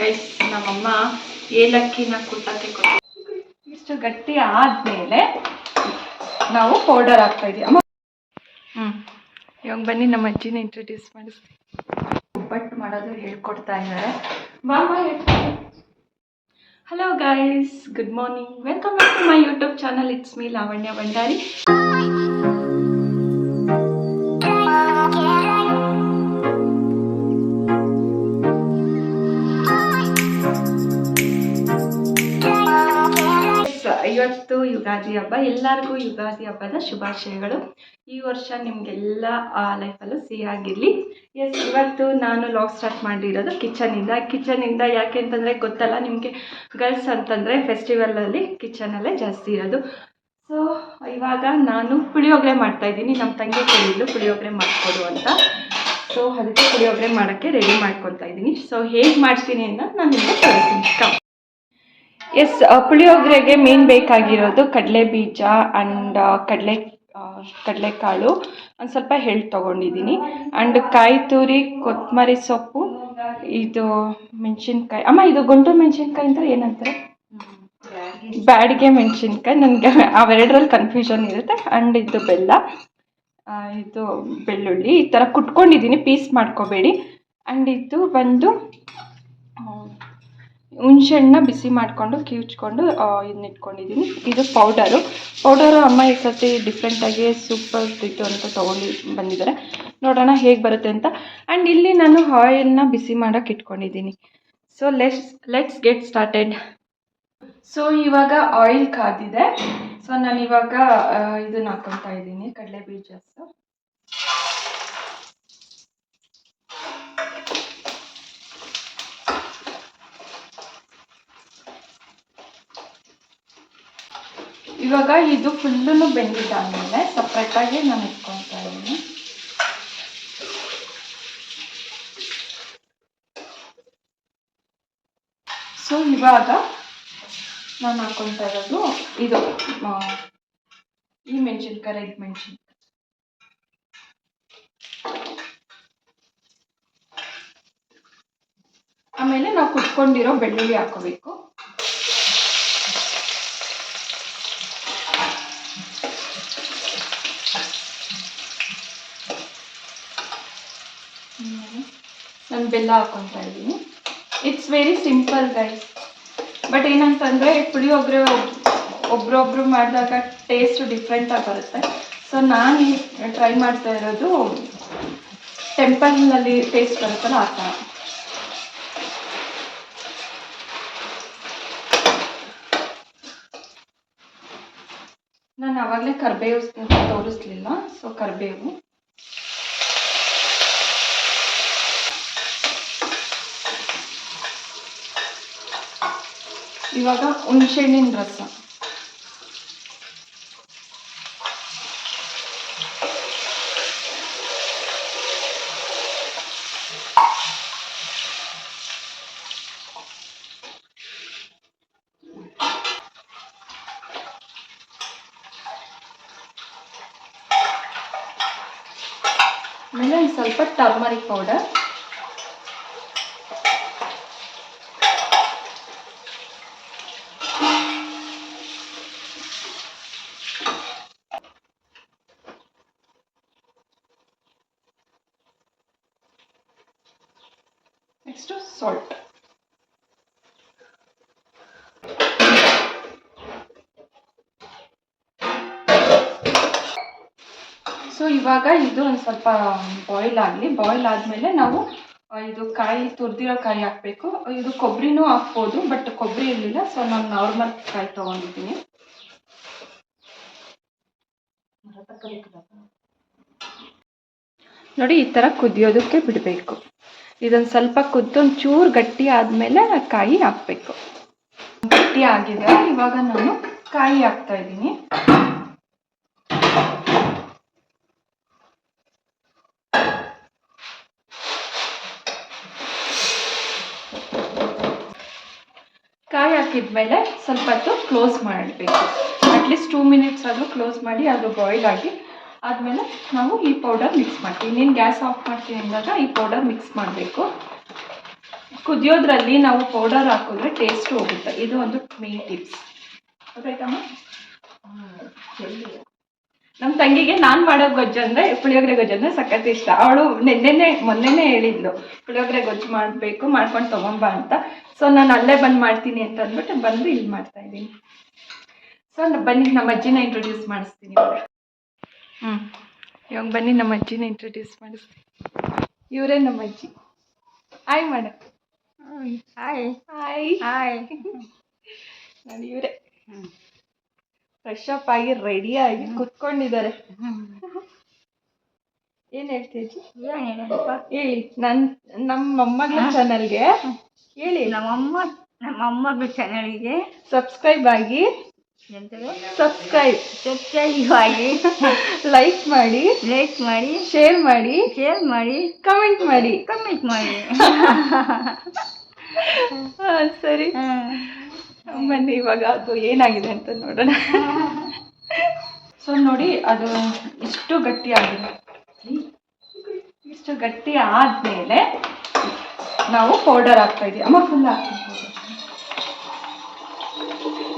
Guys ನಮ್ಮಮ್ಮ ಏಲಕ್ಕಿನ ಕುಟ್ಟಕ್ಕೆ ಕೊಟ್ಟು ಇಷ್ಟು ಗಟ್ಟಿ ಆದಮೇಲೆ ನಾವು ಪೌಡರ್ ಹಾಕ್ತಾ ಇದೀವಿ ಅಮ್ಮ. ಇವಾಗ ಬನ್ನಿ ನಮ್ಮ ಅಜ್ಜಿನ ಇಂಟ್ರೊಡ್ಯೂಸ್ ಮಾಡಿಸ್ತೀವಿ. ಒಬ್ಬಟ್ಟು ಮಾಡೋದು ಹೇಳ್ಕೊಡ್ತಾ ಇದ್ದಾರೆ. Hello guys, good morning, welcome back to my YouTube channel. It's me Lavanya Bhandari. ಇವತ್ತು ಯುಗಾದಿ ಹಬ್ಬ. ಎಲ್ಲರಿಗೂ ಯುಗಾದಿ ಹಬ್ಬದ ಶುಭಾಶಯಗಳು. ಈ ವರ್ಷ ನಿಮಗೆಲ್ಲ ಲೈಫಲ್ಲೂ ಸಿಹಿಯಾಗಿರಲಿ. ಇವತ್ತು ನಾನು ಲಾಗ್ ಸ್ಟಾರ್ಟ್ ಮಾಡಿರೋದು ಕಿಚನಿಂದ. ಯಾಕೆ ಅಂತಂದರೆ ಗೊತ್ತಲ್ಲ ನಿಮಗೆ, ಗರ್ಲ್ಸ್ ಅಂತಂದರೆ ಫೆಸ್ಟಿವಲಲ್ಲಿ ಕಿಚನಲ್ಲೇ ಜಾಸ್ತಿ ಇರೋದು. ಸೊ ಇವಾಗ ನಾನು ಪುಳಿಯೋಗರೆ ಮಾಡ್ತಾಯಿದ್ದೀನಿ. ನಮ್ಮ ತಂಗಿ ಕೇಳಿದ್ದು ಪುಳಿಯೋಗರೆ ಮಾಡಿಕೊಡು ಅಂತ. ಸೊ ಅದಕ್ಕೆ ಪುಳಿಯೋಗರೆ ಮಾಡೋಕ್ಕೆ ರೆಡಿ ಮಾಡ್ಕೊತಾ ಇದ್ದೀನಿ. ಸೊ ಹೇಗೆ ಮಾಡ್ತೀನಿ ಅಂತ ನಾನು ನಿಮಗೆ ತೋರಿಸ್ತೀನಿ. ಪುಳಿಯೋಗರೆಗೆ ಮೇನ್ ಬೇಕಾಗಿರೋದು ಕಡಲೆ ಬೀಜ ಆ್ಯಂಡ್ ಕಡಲೆಕಾಳು, ಒಂದು ಸ್ವಲ್ಪ ಎಳ್ಳು ತೊಗೊಂಡಿದ್ದೀನಿ, ಆ್ಯಂಡ್ ಕಾಯಿ ತುರಿ, ಕೊತ್ತಂಬರಿ ಸೊಪ್ಪು, ಇದು ಮೆಣಸಿನ್ಕಾಯಿ. ಅಮ್ಮ ಇದು ಗುಂಟೂರು ಮೆಣಸಿನ್ಕಾಯಿ ಅಂತ ಏನಂತಾರೆ? ಬ್ಯಾಡಿಗೆ ಮೆಣಸಿನ್ಕಾಯಿ. ನನಗೆ ಅವೆರಡರಲ್ಲಿ ಕನ್ಫ್ಯೂಷನ್ ಇರುತ್ತೆ. ಆ್ಯಂಡ್ ಇದು ಬೆಲ್ಲ, ಇದು ಬೆಳ್ಳುಳ್ಳಿ ಈ ಥರ ಕುಟ್ಕೊಂಡಿದ್ದೀನಿ, ಪೀಸ್ ಮಾಡ್ಕೋಬೇಡಿ. ಆ್ಯಂಡ್ ಇದು ಬಂದು ಹುಣಸೆಹಣ್ಣ ಬಿಸಿ ಮಾಡಿಕೊಂಡು ಕಿವುಚ್ಕೊಂಡು ಇದನ್ನ ಇಟ್ಕೊಂಡಿದ್ದೀನಿ. ಇದು ಪೌಡರು ಅಮ್ಮ ಈ ಸರ್ತಿ ಡಿಫ್ರೆಂಟಾಗಿ ಸೂಪರ್ ಇದು ಅಂತ ತೊಗೊಂಡು ಬಂದಿದ್ದಾರೆ. ನೋಡೋಣ ಹೇಗೆ ಬರುತ್ತೆ ಅಂತ. ಆ್ಯಂಡ್ ಇಲ್ಲಿ ನಾನು ಆಯಿಲ್ನ ಬಿಸಿ ಮಾಡೋಕ್ಕೆ ಇಟ್ಕೊಂಡಿದ್ದೀನಿ. So let's get started. So ಇವಾಗ ಆಯಿಲ್ ಕಾದಿದೆ. ಸೊ ನಾನು ಇವಾಗ ಇದನ್ನ ಹಾಕ್ಕೊತಾ ಇದ್ದೀನಿ, ಕಡಲೆ ಬೀಜ. ಇವಾಗ ಇದು ಫುಲ್ಲು ಬೆಂದಿದ್ದಾದಮೇಲೆ ಸಪ್ರೇಟಾಗಿ ನಾನು ಇಟ್ಕೊತಾ ಇದ್ದೀನಿ. ಸೊ ಇವಾಗ ನಾನು ಹಾಕ್ಕೊತಾ ಇರೋದು ಇದು ಈ ಮೆಣಸಿನ್ಕಾಯಿ, ರೆಡ್ ಮೆಣಸಿನ್ಕಾಯಿ. ಆಮೇಲೆ ನಾವು ಕುಟ್ಕೊಂಡಿರೋ ಬೆಳ್ಳುಳ್ಳಿ ಹಾಕೋಬೇಕು. ನಾನು ಬೆಲ್ಲ ಹಾಕ್ಕೊತಾ ಇದ್ದೀನಿ. It's very simple guys. But ಏನಂತಂದರೆ ಪುಳಿಯೋಗರೆ ಒಬ್ರೊಬ್ರು ಮಾಡಿದಾಗ ಟೇಸ್ಟು ಡಿಫ್ರೆಂಟಾಗಿ ಬರುತ್ತೆ. ಸೊ ನಾನು ಟ್ರೈ ಮಾಡ್ತಾ ಇರೋದು ಟೆಂಪಲ್ನಲ್ಲಿ ಟೇಸ್ಟ್ ಬರುತ್ತಲ್ಲ ಆ ಥರ. ನಾನು ಆವಾಗಲೇ ಕರಿಬೇವು ತೋರಿಸ್ಲಿಲ್ಲ. ಸೊ ಕರಿಬೇವು, ಇವಾಗ ಹುಣಸೆಹಣ್ಣಿನ ರಸ, ಆಮೇಲೆ ಸ್ವಲ್ಪ turmeric powder, next salt. So ಇವಾಗ ಇದು ಒಂದು ಸ್ವಲ್ಪ ಬಾಯ್ಲ್ ಆಗಲಿ. ಬಾಯ್ಲ್ ಆದಮೇಲೆ ನಾವು ಇದು ಕಾಯಿ, ತುರಿದಿರೋ ಕಾಯಿ ಹಾಕಬೇಕು. ಇದು ಕೊಬ್ಬರಿನೂ ಹಾಕ್ಬೋದು, ಬಟ್ ಕೊಬ್ಬರಿ ಇರಲಿಲ್ಲ. ಸೊ ನಾನು ನಾರ್ಮಲ್ ಕಾಯಿ ತೊಗೊಂಡಿದ್ದೀನಿ. ನೋಡಿ, ಈ ಥರ ಕುದಿಯೋದಕ್ಕೆ ಬಿಡಬೇಕು. ಇದೊಂದು ಸ್ವಲ್ಪ ಕುದ್ದೊಂದು ಚೂರು ಗಟ್ಟಿ ಆದಮೇಲೆ ಕಾಯಿ ಹಾಕಬೇಕು. ಗಟ್ಟಿ ಆಗಿದೆ. ಇವಾಗ ನಾನು ಕಾಯಿ ಹಾಕ್ತಾ ಇದ್ದೀನಿ. ಕಾಯಿ ಹಾಕಿದ್ಮೇಲೆ ಸ್ವಲ್ಪ ಹೊತ್ತು ಕ್ಲೋಸ್ ಮಾಡಬೇಕು. ಅಟ್ಲೀಸ್ಟ್ 2 ಮಿನಿಟ್ಸ್ ಆದರೂ ಕ್ಲೋಸ್ ಮಾಡಿ ಅದು ಬಾಯ್ಲ್ ಆಗಿ ಆದಮೇಲೆ ನಾವು ಈ ಪೌಡರ್ ಮಿಕ್ಸ್ ಮಾಡ್ತೀವಿ. ನೀನು ಗ್ಯಾಸ್ ಆಫ್ ಮಾಡ್ತೀನಿ ಅಂದಾಗ ಈ ಪೌಡರ್ ಮಿಕ್ಸ್ ಮಾಡಬೇಕು. ಕುದಿಯೋದ್ರಲ್ಲಿ ನಾವು ಪೌಡರ್ ಹಾಕಿದ್ರೆ ಟೇಸ್ಟ್ ಹೋಗುತ್ತೆ. ಇದು ಒಂದು ಮೇನ್ ಟಿಪ್ಸ್ ಗೊತ್ತಾಯ್ತಮ್ಮ. ನಮ್ಮ ತಂಗಿಗೆ ನಾನು ಮಾಡೋ ಗೊಜ್ಜು ಅಂದರೆ ಪುಳಿಯೋಗರೆ ಗೊಜ್ಜು ಅಂದರೆ ಸಖತ್ ಇಷ್ಟ. ಅವಳು ಮೊನ್ನೆನೇ ಹೇಳಿದ್ಲು ಪುಳಿಯೋಗರೆ ಗೊಜ್ಜು ಮಾಡಬೇಕು, ಮಾಡ್ಕೊಂಡು ತೊಗೊಂಬ ಅಂತ. ಸೊ ನಾನು ಅಲ್ಲೇ ಬಂದು ಮಾಡ್ತೀನಿ ಅಂತ ಅಂದ್ಬಿಟ್ಟು ಬಂದು ಇಲ್ಲಿ ಮಾಡ್ತಾ ಇದ್ದೀನಿ. ಸೊ ಬನ್ನಿ ನಮ್ಮ ಅಜ್ಜಿನ ಇಂಟ್ರೊಡ್ಯೂಸ್ ಮಾಡಿಸ್ತೀನಿ. ಇವಾಗ ಬನ್ನಿ ನಮ್ಮ ಅಜ್ಜಿನ ಇಂಟ್ರೊಡ್ಯೂಸ್ ಮಾಡಿಸ್ತೀನಿ. ಇವರೇ ನಮ್ಮ ಅಜ್ಜಿ. Hi madam. Hi hi hi. ನೋಡಿ ಇವರೇ ಫ್ರೆಶ್ ಅಪ್ ಆಗಿ ರೆಡಿ ಆಗಿ ಕುತ್ಕೊಂಡಿದ್ದಾರೆ. ಏನ್ ಹೇಳ್ತೀವಿ ಹೇಳಿ. ನಮ್ಮ ಮೊಮ್ಮಗಳ ಚಾನಲ್ಗೆ ಹೇಳಿ. ನಮ್ಮಮ್ಮ ಚಾನಲ್ಗೆ ಸಬ್ಸ್ಕ್ರೈಬ್ ಆಗಿ ಸಬ್ಸ್ಕ್ರೈಬ್ ಆಗಿ ಲೈಕ್ ಮಾಡಿ ಶೇರ್ ಮಾಡಿ ಕಮೆಂಟ್ ಮಾಡಿ ಸರಿ ಬನ್ನಿ ಇವಾಗ ಅದು ಏನಾಗಿದೆ ಅಂತ ನೋಡೋಣ. ಸೊ ನೋಡಿ ಅದು ಇಷ್ಟು ಗಟ್ಟಿ ಆಗಿದೆ. ಇಷ್ಟು ಗಟ್ಟಿ ಆದ್ಮೇಲೆ ನಾವು ಪೌಡರ್ ಹಾಕ್ತಾ ಇದೀವಿ. ಅಮ್ಮ ಫುಲ್ ಹಾಕ್ತೀವಿ.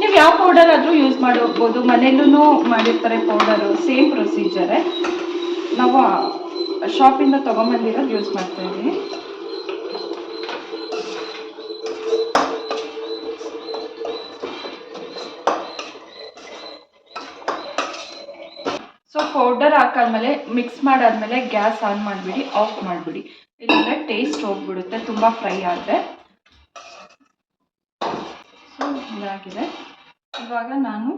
ನೀವು ಯಾವ ಪೌಡರ್ ಆದರೂ ಯೂಸ್ ಮಾಡೋಗ್ಬೋದು, ಮನೇಲೂ ಮಾಡಿರ್ತಾರೆ ಪೌಡರು, ಸೇಮ್ ಪ್ರೊಸೀಜರೇ. ನಾವು ಶಾಪಿಂದ ತೊಗೊಂಬಂದಿರೋದು ಯೂಸ್ ಮಾಡ್ತಾ ಇದ್ದೀವಿ. ಸೊ ಪೌಡರ್ ಹಾಕಾದ್ಮೇಲೆ ಮಿಕ್ಸ್ ಮಾಡಾದ್ಮೇಲೆ ಗ್ಯಾಸ್ ಆನ್ ಮಾಡಿಬಿಡಿ, ಆಫ್ ಮಾಡಿಬಿಡಿ, ಇಲ್ಲಾಂದರೆ ಟೇಸ್ಟ್ ಹೋಗ್ಬಿಡುತ್ತೆ ತುಂಬ ಫ್ರೈ ಆದರೆ. ಸೊ ಇದಾಗಿದೆ. ಇವಾಗ ನಾನು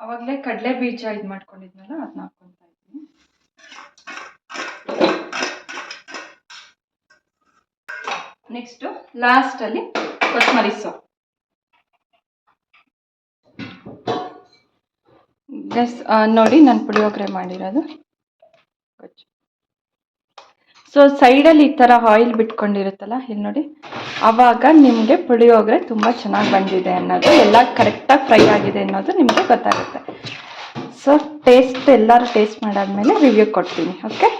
ಅವಾಗಲೇ ಕಡಲೆ ಬೀಜ ಇದು ಮಾಡ್ಕೊಂಡಿದ್ನಲ್ಲ ಅದನ್ನ ಹಾಕ್ಕೊತಾ ಇದ್ದೀನಿ. ನೆಕ್ಸ್ಟು ಲಾಸ್ಟಲ್ಲಿ ಕೊತ್ತಂಬರಿ ಸೊಪ್ಪು. ನೋಡಿ ನಾನು ಪುಳಿಯೋಗರೆ ಮಾಡಿರೋದು ಗೊಜ್ಜು. ಸೊ ಸೈಡಲ್ಲಿ ಈ ಥರ ಆಯಿಲ್ ಬಿಟ್ಕೊಂಡಿರುತ್ತಲ್ಲ, ಇಲ್ಲಿ ನೋಡಿ, ಆವಾಗ ನಿಮಗೆ ಪುಳಿಯೋಗರೆ ತುಂಬ ಚೆನ್ನಾಗಿ ಬಂದಿದೆ ಅನ್ನೋದು, ಎಲ್ಲ ಕರೆಕ್ಟಾಗಿ ಫ್ರೈ ಆಗಿದೆ ಅನ್ನೋದು ನಿಮಗೆ ಗೊತ್ತಾಗುತ್ತೆ. ಸೊ ಎಲ್ಲರೂ ಟೇಸ್ಟ್ ಮಾಡಾದ್ಮೇಲೆ ರಿವ್ಯೂ ಕೊಡ್ತೀನಿ. ಓಕೆ,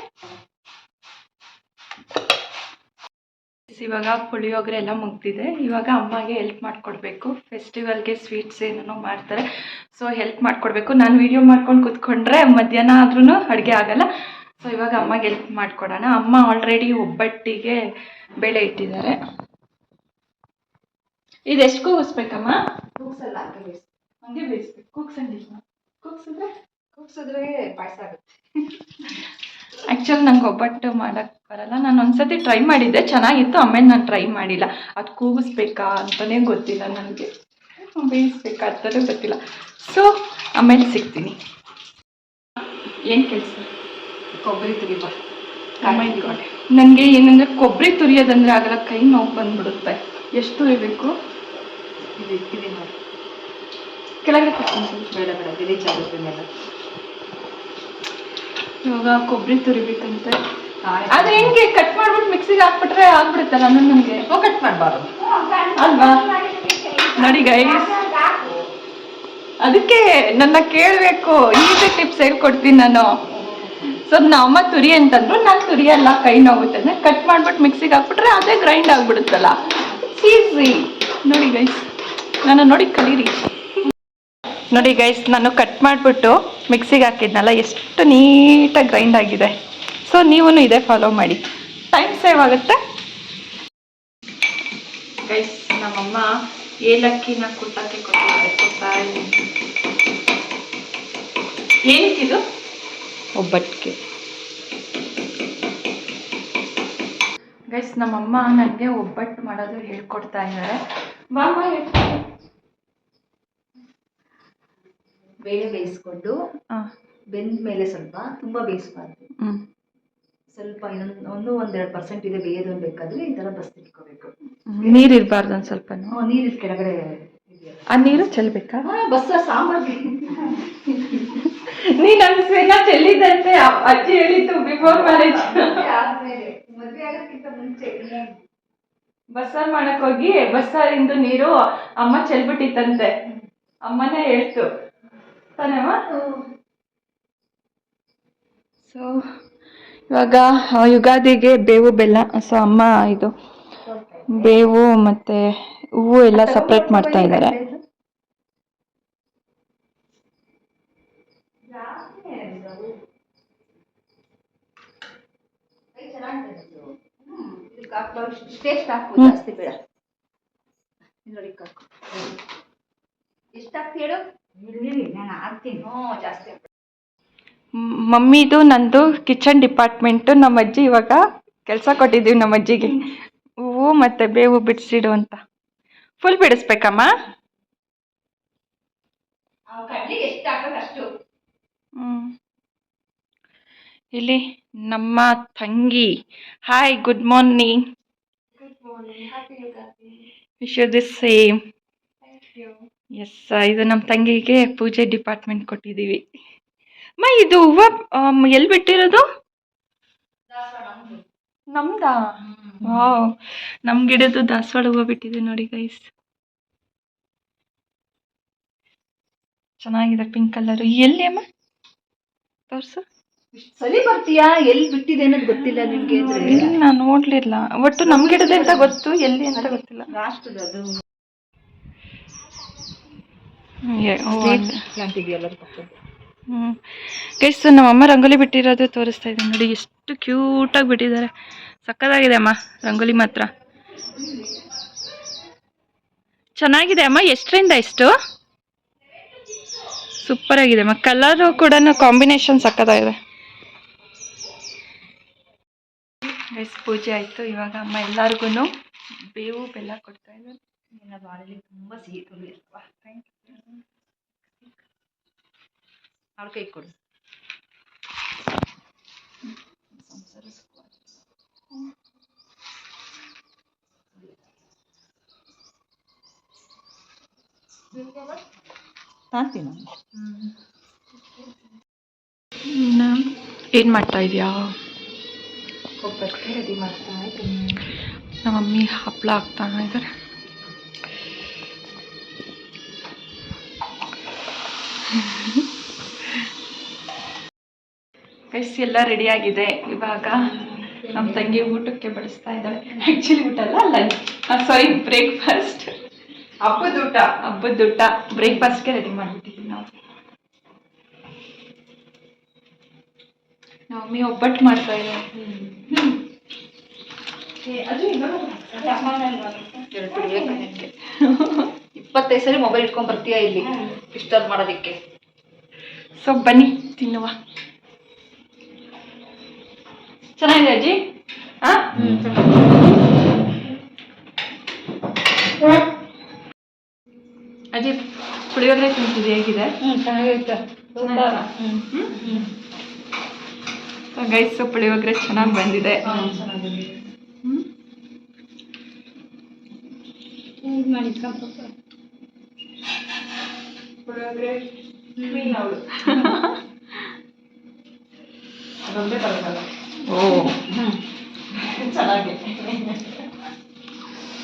ಇವಾಗ ಪುಳಿಯೋಗರೆ ಎಲ್ಲ ಮುಗ್ದಿದೆ. ಇವಾಗ ಅಮ್ಮಗೆ ಹೆಲ್ಪ್ ಮಾಡಿಕೊಡ್ಬೇಕು. ಫೆಸ್ಟಿವಲ್ಗೆ ಸ್ವೀಟ್ಸ್ ಏನೇನೋ ಮಾಡ್ತಾರೆ, ಸೊ ಹೆಲ್ಪ್ ಮಾಡಿಕೊಡ್ಬೇಕು. ನಾನು ವಿಡಿಯೋ ಮಾಡ್ಕೊಂಡು ಕೂತ್ಕೊಂಡ್ರೆ ಮಧ್ಯಾಹ್ನ ಆದ್ರೂ ಅಡುಗೆ ಆಗಲ್ಲ. ಸೊ ಇವಾಗ ಅಮ್ಮಗೆ ಹೆಲ್ಪ್ ಮಾಡಿಕೊಡೋಣ. ಅಮ್ಮ ಆಲ್ರೆಡಿ ಒಬ್ಬಟ್ಟಿಗೆ ಬೇಳೆ ಇಟ್ಟಿದ್ದಾರೆ. ಇದೆಷ್ಟು ಕೂಗಿಸ್ಬೇಕಮ್ಮ? ಕೂಗ್ಸಲ್ಲ, ಹಂಗೆ ಬೇಯಿಸ್ಬೇಕು. ಕೂಗ್ಸಿದ್ರೆ ಪಾಯಸ ಆಗುತ್ತೆ. ಆ್ಯಕ್ಚುಲಿ ನಂಗೆ ಒಬ್ಬಟ್ಟು ಮಾಡೋಕ್ಕೆ ಬರಲ್ಲ. ನಾನು ಒಂದ್ಸತಿ ಟ್ರೈ ಮಾಡಿದ್ದೆ, ಚೆನ್ನಾಗಿತ್ತು. ಆಮೇಲೆ ನಾನು ಟ್ರೈ ಮಾಡಿಲ್ಲ. ಅದು ಕೂಗಿಸ್ಬೇಕಾ ಅಂತಲೇ ಗೊತ್ತಿಲ್ಲ ನನಗೆ, ಬೇಯಿಸ್ಬೇಕಾ ಅಂತಲೂ ಗೊತ್ತಿಲ್ಲ. ಸೊ ಆಮೇಲೆ ಸಿಗ್ತೀನಿ. ಏನು ಕೆಲಸ? ಕೊಬ್ಬರಿ ತುರಿಬ. ನನಗೆ ಏನಂದರೆ ಕೊಬ್ಬರಿ ತುರಿಯೋದಂದರೆ ಆಗಲ್ಲ, ಕೈ ನೋವು ಬಂದುಬಿಡುತ್ತೆ. ಎಷ್ಟು ತುರಿಬೇಕು? ಇದೆ ನೋಡಿ, ಕೆಳಗಡೆ ಕೂತ್ಕೊಂಡು ಬೇಡ ರಿಲೀಚ್ ಆಗುತ್ತೆ ಮೇಲೆ. ಇವಾಗ ಕೊಬ್ಬರಿ ತುರಿಬೇಕಂತೆ. ಆದರೆ ಹೆಂಗೆ ಕಟ್ ಮಾಡ್ಬಿಟ್ಟು ಮಿಕ್ಸಿಗೆ ಹಾಕ್ಬಿಟ್ರೆ ಆಗ್ಬಿಡುತ್ತಲ್ಲ. ನನಗೆ ಕಟ್ ಮಾಡಬಾರ್ದು ಅಲ್ವಾ? ನೋಡಿ ಗೈಸ್, ಅದಕ್ಕೆ ನನ್ನ ಕೇಳಬೇಕು, ಈಸಿ ಟಿಪ್ಸ್ ಹೇಳ್ಕೊಡ್ತೀನಿ ನಾನು. ಸೊ ನಮ್ಮ ತುರಿ ಅಂತಂದ್ರು, ನಾನು ತುರಿಯಲ್ಲ, ಕೈ ನೋವುತ್ತೆ. ಕಟ್ ಮಾಡ್ಬಿಟ್ಟು ಮಿಕ್ಸಿಗೆ ಹಾಕ್ಬಿಟ್ರೆ ಅದೇ ಗ್ರೈಂಡ್ ಆಗಿಬಿಡುತ್ತಲ್ಲ. ಈಸಿ. ನೋಡಿ ಗೈಸ್, ನಾನು ನೋಡಿ ಕಲೀರಿ. ನೋಡಿ ಗೈಸ್, ನಾನು ಕಟ್ ಮಾಡಿಬಿಟ್ಟು ಮಿಕ್ಸಿಗೆ ಹಾಕಿದ್ನಲ್ಲ, ಎಷ್ಟು ನೀಟಾಗಿ ಗ್ರೈಂಡ್ ಆಗಿದೆ. ಸೊ ನೀವು ಇದೇ ಫಾಲೋ ಮಾಡಿ, ಟೈಮ್ ಸೇವ್ ಆಗುತ್ತೆ. ಗೈಸ್, ನಮ್ಮಮ್ಮ ಏಲಕ್ಕಿನ ಕುಟ್ಟಕ್ಕೆ ಕೊಟ್ಟಿದ್ದಾರೆ. ಏನಕ್ಕಿದು? ಒಬ್ಬಟ್ಟಿಗೆ. ಗೈಸ್, ನಮ್ಮಮ್ಮ ನನಗೆ ಒಬ್ಬಟ್ಟು ಮಾಡೋದು ಹೇಳ್ಕೊಡ್ತಾ ಇದ್ದಾರೆ. ಬೇಳೆ ಬೇಯಿಸ್ಕೊಂಡು ಬೆಂದ ಮೇಲೆ ಸ್ವಲ್ಪ ತುಂಬ ಬೇಯಿಸಬಾರ್ದು, ಸ್ವಲ್ಪ ಇನ್ನೊಂದು 1-2% ಇದೆ ಬೇಯೋದು ಬೇಕಾದ್ರೆ ಈ ಥರ ಬಸ್ತಿಟ್ಕೋಬೇಕು. ನೀರು ಇರಬಾರ್ದು, ಒಂದು ಸ್ವಲ್ಪ ನೀರು ಕೆಳಗಡೆ. ಆ ನೀರು ಚೆಲ್ಬೇಕಾ? ಬಸ್ಸ ಸಾಂಬಾರ್ಗೆ ನೀನು ಅನ್ಸ್ಬೇಕ ಚೆಲ್ಲಿದ್ದಂತೆ ಅಜ್ಜಿ ಹೇಳಿತ್ತು ಬಿಫೋರ್ ಮ್ಯಾರೇಜ್. ಮದುವೆ ಆಗೋಕ್ಕಿಂತ ಮುಂಚೆ ಬಸ್ಸಾರು ಮಾಡಕ್ ಹೋಗಿ ಬಸ್ಸಾರಿಂದು ನೀರು ಅಮ್ಮ ಚೆಲ್ಬಿಟ್ಟಿತ್ತಂತೆ. ಅಮ್ಮನೇ ಹೇಳ್ತು ತಾನೇಮ್ಮ? ಸೊ ಇವಾಗ ಯುಗಾದಿಗೆ ಬೇವು ಬೆಲ್ಲ. ಸೊ ಅಮ್ಮ ಇದು ಬೇವು ಮತ್ತು ಹೂವು ಎಲ್ಲ ಸಪ್ರೇಟ್ ಮಾಡ್ತಾ ಇದ್ದಾರೆ. ಜಾಸ್ತಿ ಬೇಡ ನೋಡಿ ಕಾಕು ಎಷ್ಟಾಗ್ತಿ ಹೇಳು ನಾನು ಹಾಕ್ತೀನಿ. ಜಾಸ್ತಿ ಮಮ್ಮಿದು ನಂದು ಕಿಚನ್ ಡಿಪಾರ್ಟ್ಮೆಂಟು. ನಮ್ಮ ಅಜ್ಜಿ ಇವಾಗ ಕೆಲಸ ಕೊಟ್ಟಿದ್ದೀವಿ ನಮ್ಮ ಅಜ್ಜಿಗೆ, ಹೂವು ಮತ್ತು ಬೇವು ಬಿಡಿಸಿಡು ಅಂತ. ಫುಲ್ ಬಿಡಿಸ್ಬೇಕಮ್ಮ? ಕಡ್ಲಿಗೆ ಎಷ್ಟು ಹಾಕೋದು ಅಷ್ಟು. ಇಲ್ಲಿ ನಮ್ಮ ತಂಗಿ. Hi, good morning. Wish you the same. Yes, ಇದು ನಮ್ಮ ತಂಗಿಗೆ ಪೂಜೆ ಡಿಪಾರ್ಟ್ಮೆಂಟ್ ಕೊಟ್ಟಿದ್ದೀವಿ. ಅಮ್ಮ ಇದು ಹೂವು ಎಲ್ಲಿ ಬಿಟ್ಟಿರೋದು? ನಮ್ದಾ? ವಾವ್, ನಮ್ಮ ಗಿಡದ್ದು ದಾಸವಾಳ ಹೂವು ಬಿಟ್ಟಿದೆ ನೋಡಿ ಗೈಸ್. ಚೆನ್ನಾಗಿದೆ ಪಿಂಕ್ ಕಲರ್. ಎಲ್ಲಿ ಅಮ್ಮ ತೋರ್ಸು. ಸರಿ ಬರ್ತೀಯಾ? ಎಲ್ಲಿ ಬಿಟ್ಟಿದೆ ಅನ್ನೋದು ಗೊತ್ತಿಲ್ಲ ನಿಮ್ಗೆ ಅಂದ್ರೆ? ಇಲ್ಲ, ನೋಡ್ಲಿಲ್ಲ. ಒಟ್ಟು ನಮ್ಮ ಗಿಡದ ಅಂತ ಗೊತ್ತು, ಎಲ್ಲಿ ಅಂತ ಗೊತ್ತಿಲ್ಲ. ಗೈಸ್, ನಮ್ಮಮ್ಮ ರಂಗೋಲಿ ಬಿಟ್ಟಿರೋದು ತೋರಿಸ್ತಾ ಇದ್ದೀನಿ ನೋಡಿ. ಎಷ್ಟು ಕ್ಯೂಟಾಗಿ ಬಿಟ್ಟಿದ್ದಾರೆ. ಸಕ್ಕತ್ತಾಗಿದೆ ಅಮ್ಮ ರಂಗೋಲಿ ಮಾತ್ರ. ಚೆನ್ನಾಗಿದೆ ಅಮ್ಮ. ಎಷ್ಟರಿಂದ ಎಷ್ಟು? ಸೂಪರ್ ಆಗಿದೆ ಅಮ್ಮ. ಕಲರು ಕೂಡ ಕಾಂಬಿನೇಷನ್ ಸಕ್ಕತ್ತಾಗಿದೆ. ಗೈಸ್, ಪೂಜೆ ಆಯಿತು. ಇವಾಗ ಅಮ್ಮ ಎಲ್ಲರಿಗೂ ಬೇವು ಬೆಲ್ಲ ಕೊಡ್ತಾ ಇದ್ದಾರೆ. ತುಂಬಾ ಸಿಹಿ ಅವ್ರ ಕೈ ಕೊಡು. ಏನು ಮಾಡ್ತಾ ಇದೆಯಾ? ಒಬ್ಬಟ್ಟು ರೆಡಿ ಮಾಡ್ತಾ ಇದ್ದೀನಿ. ನಮ್ಮ ಮಮ್ಮಿ ಹಪ್ಪಳ ಹಾಕ್ತಾ ಇದ್ದಾರೆ. ಗೈಸ್, ಎಲ್ಲ ರೆಡಿಯಾಗಿದೆ. ಇವಾಗ ನಮ್ಮ ತಂಗಿ ಊಟಕ್ಕೆ ಬಡಿಸ್ತಾ ಇದ್ದಾಳೆ. ಆ್ಯಕ್ಚುಲಿ ಊಟ ಅಲ್ಲ, ಲಂಚ್, ಸಾರಿ, ಬ್ರೇಕ್ಫಾಸ್ಟ್. ಹಬ್ಬದೂಟ ಬ್ರೇಕ್ಫಾಸ್ಟ್ಗೆ ರೆಡಿ ಮಾಡಿಬಿಟ್ಟಿದ್ದೀವಿ ನಾವು. ನಮ್ಮ ಮಮ್ಮಿ ಒಬ್ಬಟ್ಟು ಮಾಡ್ತಾ ಇದ್ದಾರೆ. 25 ಸರಿ ಮೊಬೈಲ್ ಇಟ್ಕೊಂಡ್ ಬರ್ತೀಯಾ ಇಲ್ಲಿ ಡಿಸ್ಟರ್ಬ್ ಮಾಡೋದಕ್ಕೆ? ಸೊ ಬನ್ನಿ ತಿನ್ನುವ. ಚೆನ್ನಾಗಿದೆ ಅಜ್ಜಿ? ಅಜ್ಜಿ, ಪುಳಿಯೋಗರೆ ತಿಂತಿದ್ದೆ, ಹೇಗಿದೆ? ಚೆನ್ನಾಗಿರುತ್ತೆ. ಗೈಸ್, ಪುಳಿಯೋಗರೆ ಚೆನ್ನಾಗಿ ಬಂದಿದೆ. ಪುಳಿಯೋಗರೆ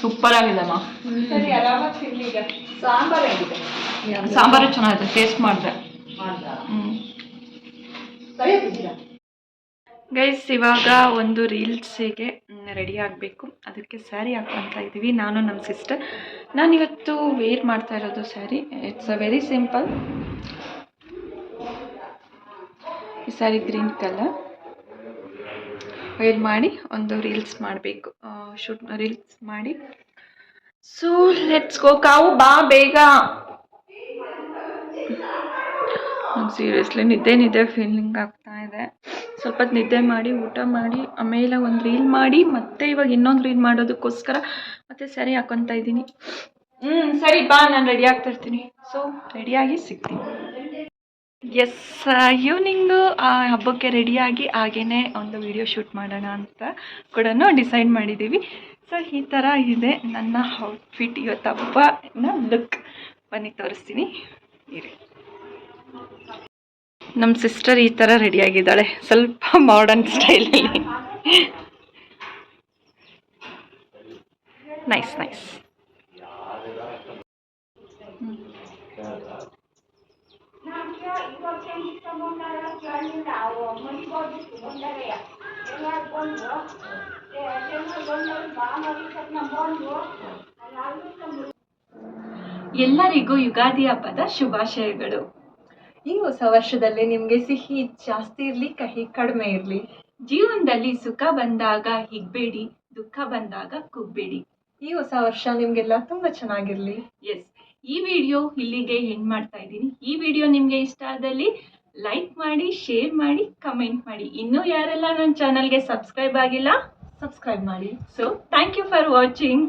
ಸೂಪರ್ ಆಗಿದೆ ಅಮ್ಮ. ಸಾಂಬಾರು ಚೆನ್ನಾಗಿದೆ, ಟೇಸ್ಟ್ ಮಾಡಿದೆ. ಗೈಸ್, ಇವಾಗ ಒಂದು ರೀಲ್ಸಿಗೆ ರೆಡಿ ಆಗಬೇಕು. ಅದಕ್ಕೆ ಸ್ಯಾರಿ ಹಾಕ್ಕೊತಾ ಇದ್ದೀವಿ ನಾನು ನಮ್ಮ ಸಿಸ್ಟರ್. ನಾನಿವತ್ತು ವೇರ್ ಮಾಡ್ತಾ ಇರೋದು sari. It's a very simple. ಈ ಸ್ಯಾರಿ ಗ್ರೀನ್ ಕಲರ್ ವೇರ್ ಮಾಡಿ ಒಂದು ರೀಲ್ಸ್ ಮಾಡಬೇಕು, ರೀಲ್ಸ್ ಮಾಡಿ. So let's go. ಕಾವು ಬಾ ಬೇಗ. ಸೀರಿಯಸ್ಲಿ ನಿದ್ದೆ ಫೀಲಿಂಗ್ ಆಗ್ತಾ ಇದೆ. ಸ್ವಲ್ಪ ಹೊತ್ತು ನಿದ್ದೆ ಮಾಡಿ, ಊಟ ಮಾಡಿ, ಆಮೇಲೆ ಒಂದು ರೀಲ್ ಮಾಡಿ, ಮತ್ತೆ ಇವಾಗ ಇನ್ನೊಂದು ರೀಲ್ ಮಾಡೋದಕ್ಕೋಸ್ಕರ ಮತ್ತೆ ಸ್ಯಾರಿ ಹಾಕ್ಕೊತಾ ಇದ್ದೀನಿ. ಸರಿ ಬಾ, ನಾನು ರೆಡಿ ಆಗ್ತಾ ಇರ್ತೀನಿ. ಸೊ ರೆಡಿಯಾಗಿ ಸಿಗ್ತೀನಿ. ಎಸ್, ಈವ್ನಿಂಗು ಹಬ್ಬಕ್ಕೆ ರೆಡಿಯಾಗಿ ಹಾಗೇ ಒಂದು ವಿಡಿಯೋ ಶೂಟ್ ಮಾಡೋಣ ಅಂತ ಕೂಡ ಡಿಸೈಡ್ ಮಾಡಿದ್ದೀವಿ. ಸೊ ಈ ಥರ ಇದೆ ನನ್ನ ಔಟ್ಫಿಟ್ ಇವತ್ತು ಹಬ್ಬನ ಲುಕ್. ಬನ್ನಿ ತೋರಿಸ್ತೀನಿ ಇರಿ. ನಮ್ಮ ಸಿಸ್ಟರ್ ಈ ಥರ ರೆಡಿಯಾಗಿದ್ದಾಳೆ, ಸ್ವಲ್ಪ ಮಾಡರ್ನ್ ಸ್ಟೈಲಲ್ಲಿ. Nice nice. ಎಲ್ಲರಿಗೂ ಯುಗಾದಿ ಹಬ್ಬದ ಶುಭಾಶಯಗಳು. ಈ ಹೊಸ ವರ್ಷದಲ್ಲಿ ನಿಮಗೆ ಸಿಹಿ ಜಾಸ್ತಿ ಇರಲಿ, ಕಹಿ ಕಡಿಮೆ ಇರಲಿ. ಜೀವನದಲ್ಲಿ ಸುಖ ಬಂದಾಗ ಹಿಗ್ಬೇಡಿ, ದುಃಖ ಬಂದಾಗ ಕುಗ್ಬೇಡಿ. ಈ ಹೊಸ ವರ್ಷ ನಿಮಗೆಲ್ಲ ತುಂಬ ಚೆನ್ನಾಗಿರಲಿ. ಎಸ್, ಈ ವಿಡಿಯೋ ಇಲ್ಲಿಗೆ ಎಂಡ್ ಮಾಡ್ತಾ ಇದ್ದೀನಿ. ಈ ವಿಡಿಯೋ ನಿಮಗೆ ಇಷ್ಟ ಆದಲ್ಲಿ ಲೈಕ್ ಮಾಡಿ, ಶೇರ್ ಮಾಡಿ, ಕಮೆಂಟ್ ಮಾಡಿ. ಇನ್ನೂ ಯಾರೆಲ್ಲ ನನ್ನ ಚಾನಲ್ಗೆ ಸಬ್ಸ್ಕ್ರೈಬ್ ಆಗಿಲ್ಲ ಸಬ್ಸ್ಕ್ರೈಬ್ ಮಾಡಿ. So thank you for watching.